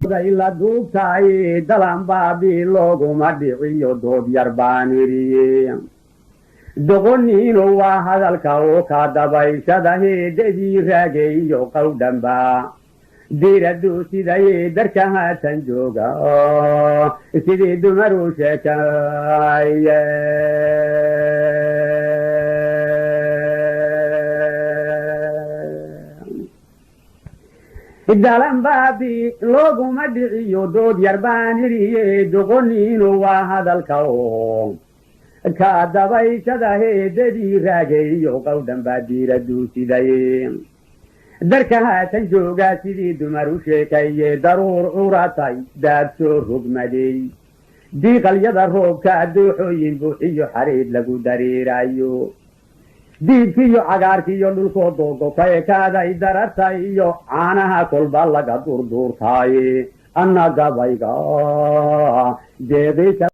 ila duubtaay dalan baabii looguma dhiciyo dood yar baan idhi doqoniinu waa hadalka oo ka dabayshada heedadii raageeyo qowdhanba diiraduu sidaye darka haatan jooga sidii dumaru sheekaye dalan baabii looguma dhiciyo dood yar baan idhiye doqoniinu waa hadalka oo ka dabayshada heedadii raageeyo qowdhanba diiraduu sidaye darka haatan joogaa sidii dumar u sheekaye daruur curatay daad soo rogmaday diiqalyada roobka dooxooyin buuxiyo xariid lagu dareerayo diibkiiyo cagaarkiiyo dhulkoo doogo ka ekaaday darartay iyo caanaha kolba laga durduurtaaye anna gabayga deeqisa